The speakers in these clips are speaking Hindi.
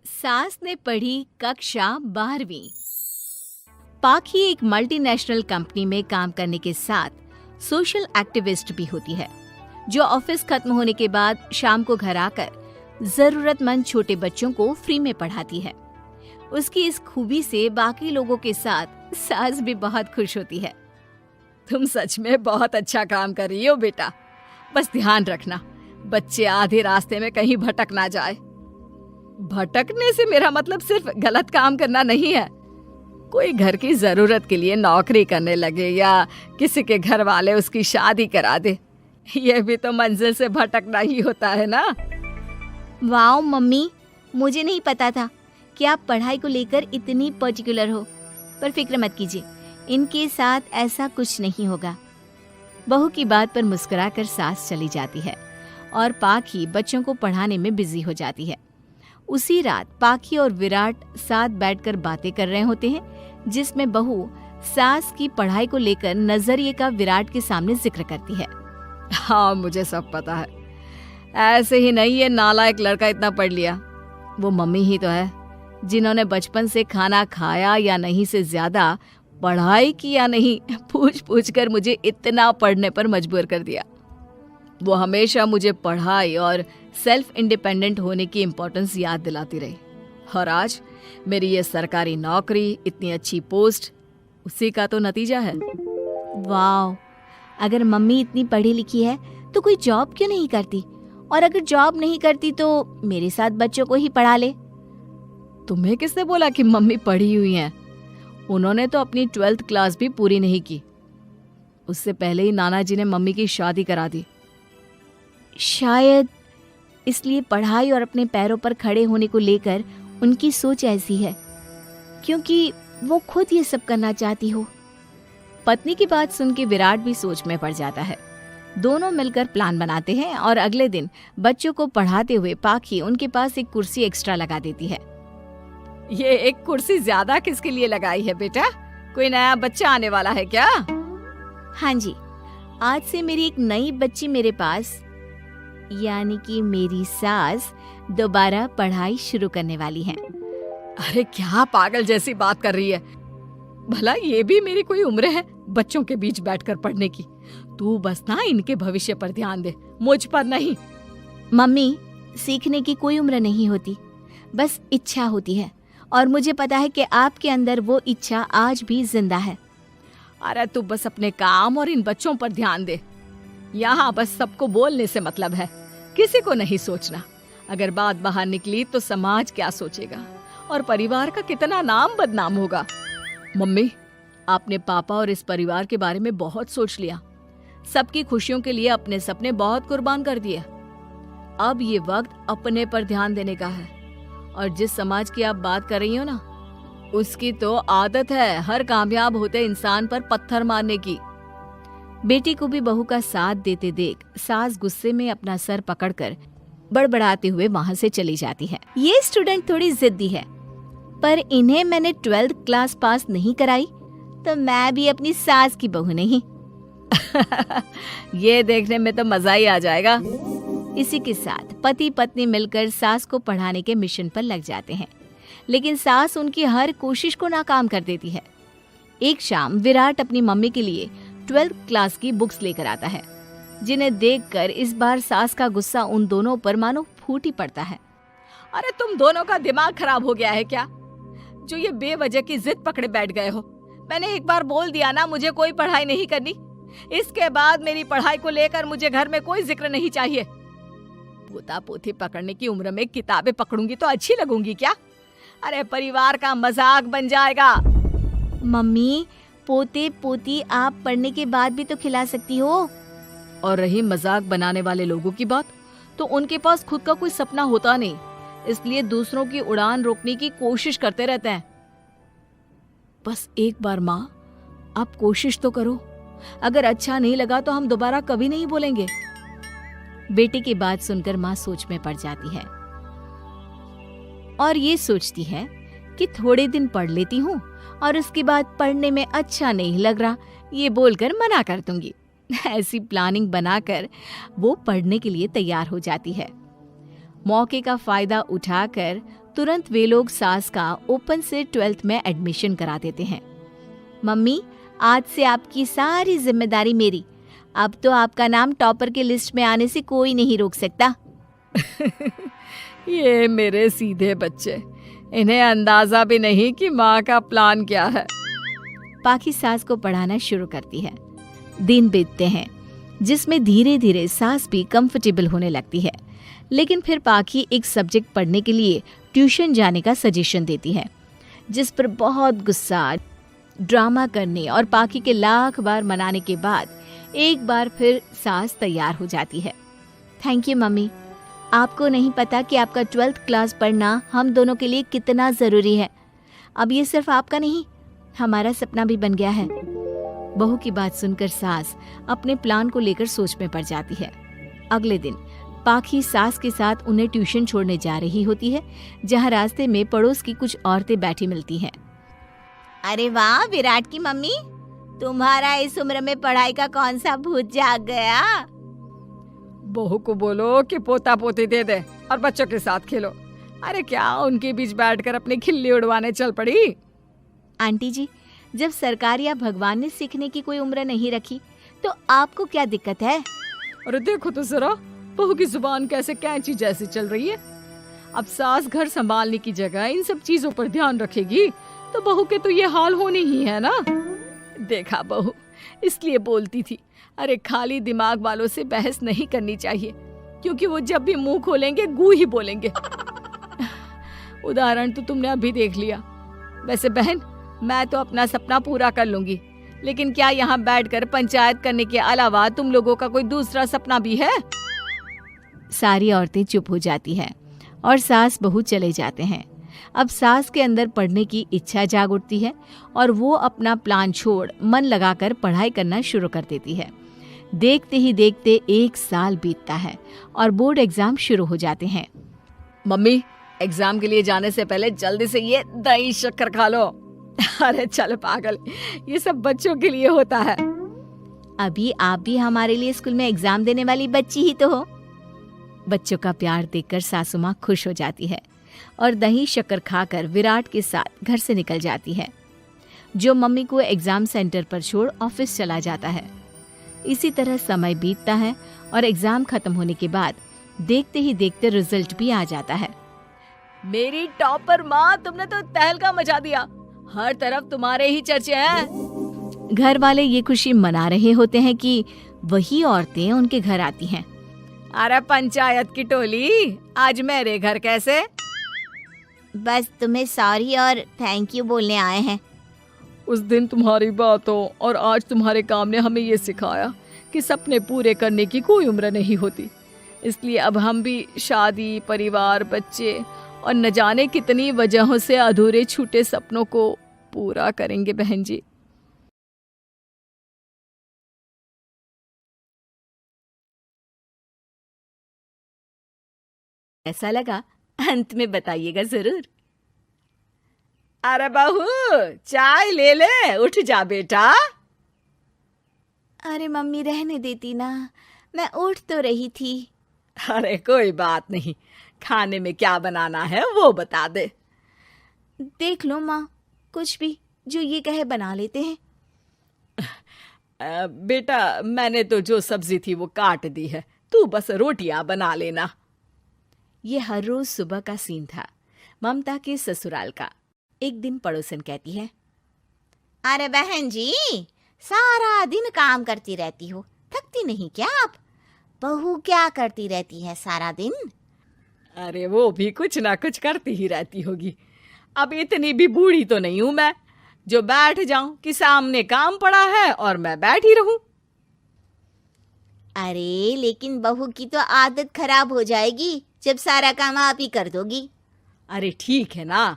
सास ने पढ़ी कक्षा 12वीं। पाखी एक मल्टीनेशनल कंपनी में काम करने के साथ सोशल एक्टिविस्ट भी होती है, जो ऑफिस खत्म होने के बाद शाम को घर आकर जरूरतमंद छोटे बच्चों को फ्री में पढ़ाती है। उसकी इस खूबी से बाकी लोगों के साथ सास भी बहुत खुश होती है। तुम सच में बहुत अच्छा काम कर रही हो बेटा, बस ध्यान रखना बच्चे आधे रास्ते में कहीं भटक ना जाए। भटकने से मेरा मतलब सिर्फ गलत काम करना नहीं है। कोई घर की जरूरत के लिए नौकरी करने लगे या किसी के घर वाले उसकी शादी करा दे, यह भी तो मंजिल से भटकना ही होता है ना। वाओ मम्मी, मुझे नहीं पता था कि आप पढ़ाई को लेकर इतनी पर्टिकुलर हो। पर फिक्र मत कीजिए, इनके साथ ऐसा कुछ नहीं होगा। बहू की बात पर मुस्कुराकर सास चली जाती है और पाखी बच्चों को पढ़ाने में बिजी हो जाती है। उसी रात पाखी और विराट साथ बैठकर बातें कर रहे होते हैं, जिसमें बहू सास की पढ़ाई को लेकर नजरिए का विराट के सामने जिक्र करती है। हाँ, मुझे सब पता है। ऐसे ही नहीं ये नालायक लड़का इतना पढ़ लिया। वो मम्मी ही तो है जिन्होंने बचपन से खाना खाया या नहीं से ज्यादा पढ़ाई की या नहीं पूछ पूछ कर मुझे इतना पढ़ने पर मजबूर कर दिया। वो हमेशा मुझे पढ़ाई और सेल्फ इंडिपेंडेंट होने की इम्पोर्टेंस याद दिलाती रही, और आज मेरी ये सरकारी नौकरी, इतनी अच्छी पोस्ट, उसी का तो नतीजा है। वाओ, अगर मम्मी इतनी पढ़ी लिखी है तो कोई जॉब क्यों नहीं करती? और अगर जॉब नहीं करती तो मेरे साथ बच्चों को ही पढ़ा ले। तुम्हें किसने बोला कि मम्मी पढ़ी हुई हैं? उन्होंने तो अपनी 12th क्लास भी पूरी नहीं की। उससे पहले ही नाना जी ने मम्मी की शादी करा दी। शायद इसलिए पढ़ाई और अपने पैरों पर खड़े होने को लेकर उनकी सोच ऐसी है, क्योंकि वो खुद ये सब करना चाहती हो। पत्नी की बात सुन के विराट भी सोच में पड़ जाता है। दोनों मिलकर प्लान बनाते हैं और अगले दिन बच्चों को पढ़ाते हुए पाखी उनके पास एक कुर्सी एक्स्ट्रा लगा देती है। ये एक कुर्सी ज्यादा किसके लिए लगाई है बेटा? कोई नया बच्चा आने वाला है क्या? हाँ जी, आज से मेरी एक नई बच्ची मेरे पास, यानी कि मेरी सास, दोबारा पढ़ाई शुरू करने वाली हैं। अरे क्या पागल जैसी बात कर रही है? भला ये भी मेरी कोई उम्र है बच्चों के बीच बैठकर पढ़ने की? तू बस ना इनके भविष्य पर ध्यान दे, मुझ पर नहीं। मम्मी, सीखने की कोई उम्र नहीं होती, बस इच्छा होती है, और मुझे पता है कि आपके अंदर वो इच्छा आज भी जिंदा है। अरे तू बस अपने काम और इन बच्चों पर ध्यान दे। यहाँ बस सबको बोलने से मतलब है, किसी को नहीं सोचना। अगर बात बाहर निकली तो समाज क्या सोचेगा और परिवार का कितना नाम बदनाम होगा। मम्मी, आपने पापा और इस परिवार के बारे में बहुत सोच लिया। सबकी खुशियों के लिए अपने सपने बहुत कुर्बान कर दिए। अब ये वक्त अपने पर ध्यान देने का है। और जिस समाज की आप बात कर रही हो ना, उसकी तो आदत है हर कामयाब होते इंसान पर पत्थर मारने की। बेटी को भी बहू का साथ देते देख सास गुस्से में अपना सर पकड़कर बड़बड़ाते हुए वहां से चली जाती है। ये स्टूडेंट थोड़ी जिद्दी है, पर इन्हें मैंने 12th क्लास पास नहीं कराई तो मैं भी अपनी सास की बहू नहीं। ये देखने में तो मजा ही आ जाएगा। इसी के साथ पति पत्नी मिलकर सास को पढ़ाने के मिशन पर लग जाते हैं, लेकिन सास उनकी हर कोशिश को नाकाम कर देती है। एक शाम विराट अपनी मम्मी के लिए 12th क्लास की बुक्स लेकर आता है, जिन्हें देखकर इस बार सास का गुस्सा उन दोनों पर मानो फूट ही पड़ता है। अरे तुम दोनों का दिमाग खराब हो गया है क्या, जो ये बेवजह की जिद पकड़े बैठ गए हो? मैंने एक बार बोल दिया ना, मुझे कोई पढ़ाई नहीं करनी। इसके बाद मेरी पढ़ाई को लेकर मुझे घर में कोई जिक्र नहीं चाहिए। पोता पोती पकड़ने की उम्र में किताबें पकड़ूंगी तो अच्छी लगूंगी क्या? अरे परिवार का मजाक बन जाएगा। मम्मी, पोते पोती आप पढ़ने के बाद भी तो खिला सकती हो। और रही मजाक बनाने वाले लोगों की बात, तो उनके पास खुद का कोई सपना होता नहीं, इसलिए दूसरों की उड़ान रोकने की कोशिश करते रहते हैं। बस एक बार माँ, आप कोशिश तो करो। अगर अच्छा नहीं लगा तो हम दोबारा कभी नहीं बोलेंगे। बेटी की बात सुनकर माँ सोच में पड़ जाती है और ये सोचती है कि थोड़े दिन पढ़ लेती हूँ और उसके बाद पढ़ने में अच्छा नहीं लग रहा ये बोलकर मना कर दूंगी। ऐसी प्लानिंग बनाकर वो पढ़ने के लिए तैयार हो जाती है। मौके का फायदा उठाकर तुरंत वे लोग सास का ओपन से 12th में एडमिशन करा देते हैं। मम्मी, आज से आपकी सारी जिम्मेदारी मेरी। अब तो आपका नाम टॉपर के लिस्ट में आने से कोई नहीं रोक सकता। ये मेरे सीधे बच्चे, इन्हें अंदाजा भी नहीं कि माँ का प्लान क्या है। पाखी सास को पढ़ाना शुरू करती है। दिन बीतते हैं जिसमें धीरे धीरे सास भी कंफर्टेबल होने लगती है, लेकिन फिर पाखी एक सब्जेक्ट पढ़ने के लिए ट्यूशन जाने का सजेशन देती है, जिस पर बहुत गुस्सा, ड्रामा करने और पाखी के लाख बार मनाने के बाद एक बार फिर सास तैयार हो जाती है। थैंक यू मम्मी, आपको नहीं पता कि आपका 12th क्लास पढ़ना हम दोनों के लिए कितना ज़रूरी है। अब ये सिर्फ आपका नहीं, हमारा सपना भी बन गया है। बहू की बात सुनकर सास अपने प्लान को लेकर सोच में पड़ जाती है। अगले दिन पाखी सास के साथ उन्हें ट्यूशन छोड़ने जा रही होती है, जहाँ रास्ते में पड़ोस की कुछ औरतें बैठी मिलती हैं। अरे वाह विराट की मम्मी, तुम्हारा इस उम्र में पढ़ाई का कौन सा भूत जाग गया। बहू को बोलो कि पोता पोती दे दे और बच्चों के साथ खेलो। अरे क्या उनके बीच बैठकर अपनी खिल्ली उड़वाने चल पड़ी। आंटी जी, जब सरकार या भगवान ने सीखने की कोई उम्र नहीं रखी तो आपको क्या दिक्कत है। अरे देखो तो जरा, बहू की जुबान कैसे कैंची जैसी चल रही है। अब सास घर संभालने की जगह इन सब चीजों पर ध्यान रखेगी तो बहू के तो ये हाल होने ही है ना। देखा बहू, इसलिए बोलती थी, अरे खाली दिमाग वालों से बहस नहीं करनी चाहिए, क्योंकि वो जब भी मुंह खोलेंगे गू ही बोलेंगे। उदाहरण तो तुमने अभी देख लिया। वैसे बहन, मैं तो अपना सपना पूरा कर लूंगी, लेकिन क्या यहाँ बैठकर पंचायत करने के अलावा तुम लोगों का कोई दूसरा सपना भी है। सारी औरतें चुप हो जाती हैं और सास बहू चले जाते हैं। अब सास के अंदर पढ़ने की इच्छा जाग उठती है और वो अपना प्लान छोड़ मन लगाकर पढ़ाई करना शुरू कर देती है। देखते ही देखते 1 साल बीतता है और बोर्ड एग्जाम शुरू हो जाते हैं। मम्मी, एग्जाम के लिए जाने से पहले जल्दी से ये दही शक्कर खा लो। अरे चल पागल, ये सब बच्चों के लिए होता है। अभी आप भी हमारे लिए स्कूल में एग्जाम देने वाली बच्ची ही तो हो। बच्चों का प्यार देखकर सासू माँ खुश हो जाती है और दही शक्कर खाकर विराट के साथ घर से निकल जाती है, जो मम्मी को एग्जाम सेंटर पर छोड़ ऑफिस चला जाता है। इसी तरह समय बीतता है और एग्जाम खत्म होने के बाद देखते ही देखते रिजल्ट भी आ जाता है। मेरी टॉपर माँ, तुमने तो तहलका मचा दिया। हर तरफ तुम्हारे ही चर्चे हैं। घर वाले ये खुशी मना रहे होते हैं कि वही औरतें उनके घर आती हैं। अरे पंचायत की टोली, आज मेरे घर कैसे? बस तुम्हें सॉरी और थैंक यू बोलने आए हैं। उस दिन तुम्हारी बातों और आज तुम्हारे काम ने हमें ये सिखाया कि सपने पूरे करने की कोई उम्र नहीं होती। इसलिए अब हम भी शादी, परिवार, बच्चे और न जाने कितनी वजहों से अधूरे छूटे सपनों को पूरा करेंगे बहन जी। ऐसा लगा अंत में बताइएगा जरूर। अरे बहू, चाय ले ले, उठ जा बेटा। अरे मम्मी रहने देती ना, मैं उठ तो रही थी। अरे कोई बात नहीं, खाने में क्या बनाना है वो बता दे। देख लो माँ, कुछ भी जो ये कहे बना लेते हैं। बेटा, मैंने तो जो सब्जी थी वो काट दी है, तू बस रोटियां बना लेना। ये हर रोज सुबह का सीन था ममता के ससुराल का। एक दिन पड़ोसन कहती है, अरे बहन जी, सारा दिन काम करती रहती हो, थकती नहीं क्या आप? बहू क्या करती रहती है सारा दिन? अरे वो भी कुछ ना कुछ करती ही रहती होगी। अब इतनी भी बूढ़ी तो नहीं हूं मैं जो बैठ जाऊं कि सामने काम पड़ा है और मैं बैठी रहूं। अरे लेकिन बहू की तो आदत खराब हो जाएगी जब सारा काम आप ही कर दोगी। अरे ठीक है ना,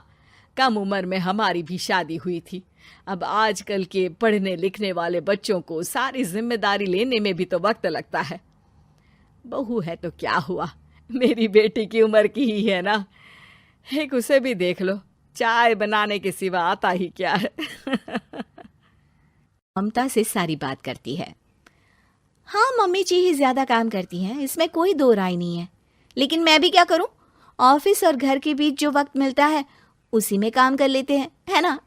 कम उम्र में हमारी भी शादी हुई थी। अब आजकल के पढ़ने लिखने वाले बच्चों को सारी जिम्मेदारी लेने में भी तो वक्त लगता है। बहू है तो क्या हुआ, मेरी बेटी की उम्र की ही है ना। एक उसे भी देख लो, चाय बनाने के सिवा आता ही क्या है। ममता से सारी बात करती है। हाँ, मम्मी जी ही ज्यादा काम करती हैं, इसमें कोई दो राय नहीं है, लेकिन मैं भी क्या करूं, ऑफिस और घर के बीच जो वक्त मिलता है उसी में काम कर लेते हैं, है ना?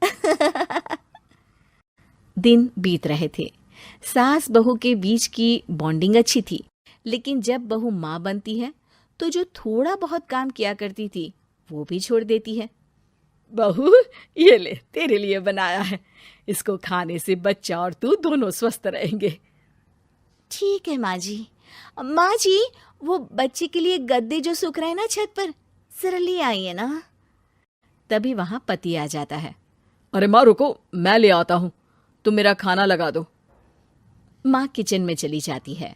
दिन बीत रहे थे। सास बहू के बीच की बॉन्डिंग अच्छी थी, लेकिन जब बहू माँ बनती है तो जो थोड़ा बहुत काम किया करती थी वो भी छोड़ देती है। बहू, ये ले, तेरे लिए बनाया है। इसको खाने से बच्चा और तू दोनों स्वस्थ रहेंगे। ठीक है माँ जी। माँ जी, वो बच्चे के लिए गद्दे जो सूख रहे हैं ना छत पर, जरा ले आइए ना। तभी वहां पति आ जाता है। अरे माँ रुको, मैं ले आता हूँ, तुम मेरा खाना लगा दो। माँ किचन में चली जाती है।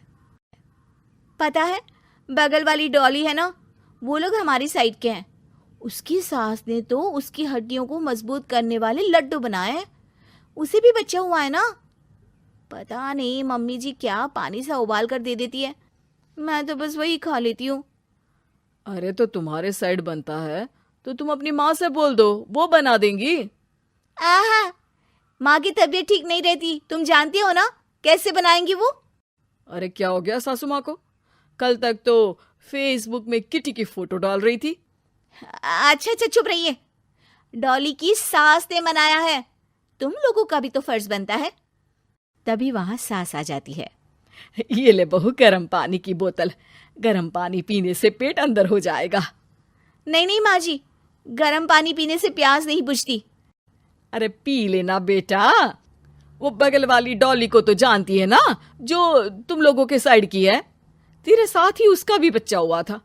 पता है, बगल वाली डॉली है ना, वो लोग हमारी साइड के हैं। उसकी सास ने तो उसकी हड्डियों को मजबूत करने वाले लड्डू बनाए हैं। उसे भी बच्चा हुआ है ना। पता नहीं मम्मी जी क्या पानी सा उबाल कर दे देती है, मैं तो बस वही खा लेती हूँ। अरे तो तुम्हारे साइड बनता है तो तुम अपनी माँ से बोल दो, वो बना देंगी। आहा, माँ की तबीयत ठीक नहीं रहती, तुम जानती हो ना, कैसे बनाएंगी वो? अरे क्या हो गया सासू माँ को? कल तक तो फेसबुक में किटी की फोटो डाल रही थी। अच्छा अच्छा, चुप रहिए। डॉली की सास ने मनाया है, तुम लोगों का भी तो फर्ज बनता है। तभी वहां सास आ जाती है। ये ले बहू, गर्म पानी की बोतल। गर्म पानी पीने से पेट अंदर हो जाएगा। नहीं नहीं माँ जी, गर्म पानी पीने से प्यास नहीं बुझती। अरे पी लेना बेटा। वो बगल वाली डॉली को तो जानती है ना, जो तुम लोगों के साइड की है। तेरे साथ ही उसका भी बच्चा हुआ था।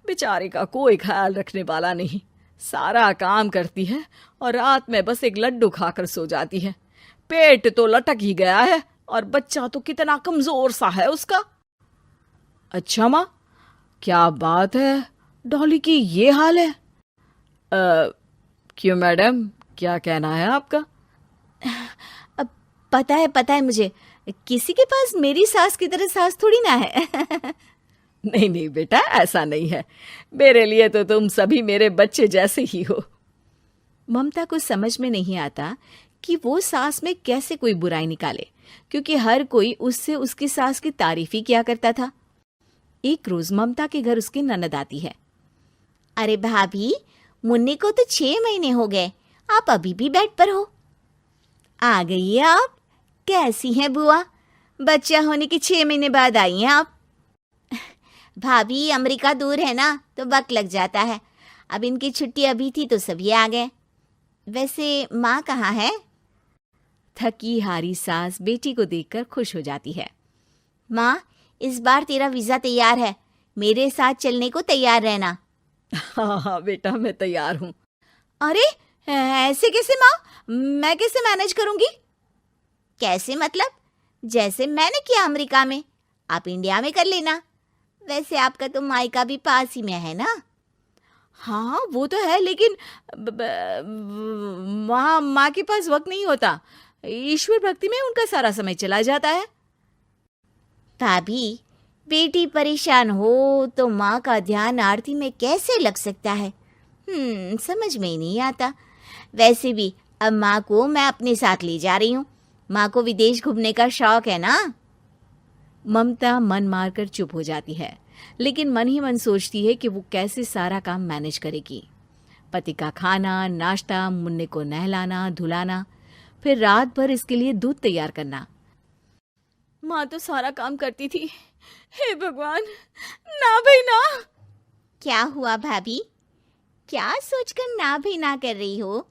बेचारे का कोई ख्याल रखने वाला नहीं। सारा काम करती है और रात में बस एक लड्डू खाकर सो जाती है। पेट तो लटक ही गया है और बच्चा तो कितना कमजोर सा है उसका। अच्छा माँ, क्या बात है, डॉली की ये हाल है? क्यों मैडम, क्या कहना है आपका? पता है मुझे, किसी के पास मेरी सास की तरह सास थोड़ी ना है। नहीं नहीं बेटा, ऐसा नहीं है। मेरे लिए तो तुम सभी मेरे बच्चे जैसे ही हो। ममता को समझ में नहीं आता कि वो सास में कैसे कोई बुराई निकाले, क्योंकि हर कोई उससे उसकी सास की तारीफ ही किया करता था। एक रोज ममता के घर उसकी ननद आती है। अरे भाभी, मुन्नी को तो 6 महीने हो गए, आप अभी भी बेड पर हो। आ गई है आप। कैसी हैं बुआ? बच्चा होने के 6 महीने बाद आई हैं आप। भाभी, अमेरिका दूर है ना, तो वक्त लग जाता है। अब इनकी छुट्टी अभी थी तो सभी आ गए। वैसे माँ कहाँ है? थकी हारी सास बेटी को देखकर खुश हो जाती है। माँ, इस बार तेरा वीजा तैयार है, मेरे साथ चलने को तैयार रहना। हाँ हाँ बेटा, मैं तैयार हूँ। अरे ऐसे कैसे माँ, मैं कैसे मैनेज करूंगी? कैसे मतलब? जैसे मैंने किया अमेरिका में, आप इंडिया में कर लेना। वैसे आपका तो मायका भी पास ही में है ना। हाँ वो तो है, लेकिन वहाँ माँ के पास वक्त नहीं होता। ईश्वर भक्ति में उनका सारा समय चला जाता है। भाभी, बेटी परेशान हो तो माँ का ध्यान आरती में कैसे लग सकता है? समझ में ही नहीं आता। वैसे भी अब माँ को मैं अपने साथ ले जा रही हूँ। माँ को विदेश घूमने का शौक है ना। ममता मन मारकर चुप हो जाती है, लेकिन मन ही मन सोचती है कि वो कैसे सारा काम मैनेज करेगी। पति का खाना, नाश्ता, मुन्ने को नहलाना धुलाना, फिर रात भर इसके लिए दूध तैयार करना। माँ तो सारा काम करती थी। हे भगवान, ना भाई ना। क्या हुआ भाभी? क्या सोचकर ना भी ना कर रही हो?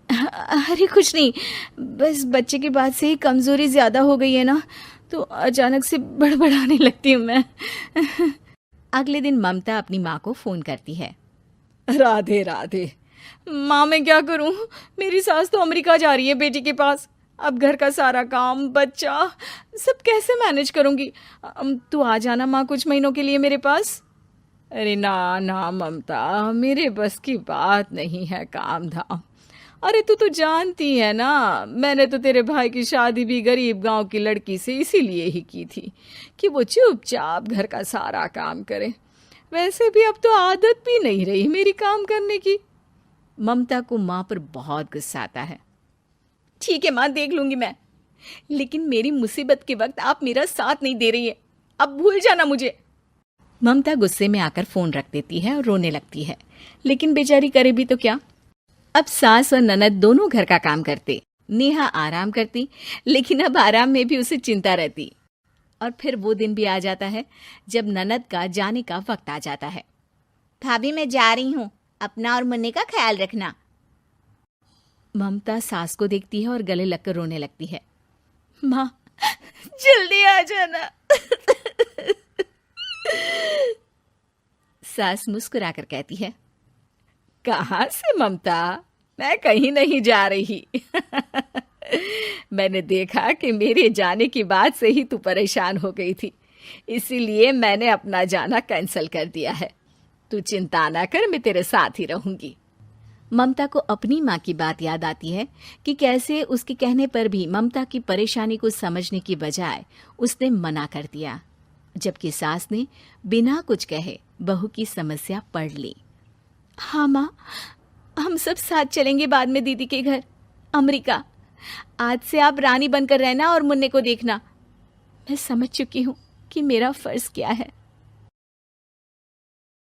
अरे कुछ नहीं, बस बच्चे के बाद से ही कमजोरी ज्यादा हो गई है ना, तो अचानक से बड़बड़ाने लगती हूँ मैं। अगले दिन ममता अपनी माँ को फोन करती है। राधे राधे। माँ मैं क्या करूँ, मेरी सास तो अमेरिका जा रही है बेटी के पास। अब घर का सारा काम, बच्चा, सब कैसे मैनेज करूँगी? तू आ जाना माँ कुछ महीनों के लिए मेरे पास। अरे ना ना ममता, मेरे बस की बात नहीं है काम धाम। अरे तू तो जानती है ना, मैंने तो तेरे भाई की शादी भी गरीब गांव की लड़की से इसीलिए ही की थी कि वो चुपचाप घर का सारा काम करे। वैसे भी अब तो आदत भी नहीं रही मेरी काम करने की। ममता को माँ पर बहुत गुस्सा आता है। ठीक है माँ, देख लूंगी मैं, लेकिन मेरी मुसीबत के वक्त आप मेरा साथ नहीं दे रही है। अब भूल जाना मुझे। ममता गुस्से में आकर फोन रख देती है और रोने लगती है, लेकिन बेचारी करे भी तो क्या। अब सास और ननद दोनों घर का काम करते, नेहा आराम करती, लेकिन अब आराम में भी उसे चिंता रहती। और फिर वो दिन भी आ जाता है जब ननद का जाने का वक्त आ जाता है। भाभी मैं जा रही हूँ, अपना और मुन्ने का ख्याल रखना। ममता सास को देखती है और गले लगकर रोने लगती है। माँ जल्दी आ जाना। सास मुस्कुराकर कहती है, कहाँ से ममता, मैं कहीं नहीं जा रही। मैंने देखा कि मेरे जाने की बात से ही तू परेशान हो गई थी, इसीलिए मैंने अपना जाना कैंसिल कर दिया है। तू चिंता ना कर, मैं तेरे साथ ही रहूंगी। ममता को अपनी माँ की बात याद आती है कि कैसे उसके कहने पर भी ममता की परेशानी को समझने की बजाय उसने मना कर दिया, जबकि सास ने बिना कुछ कहे बहू की समस्या पढ़ ली। हाँ माँ, हम सब साथ चलेंगे बाद में दीदी के घर अमेरिका। आज से आप रानी बनकर रहना और मुन्ने को देखना। मैं समझ चुकी हूँ कि मेरा फर्ज क्या है।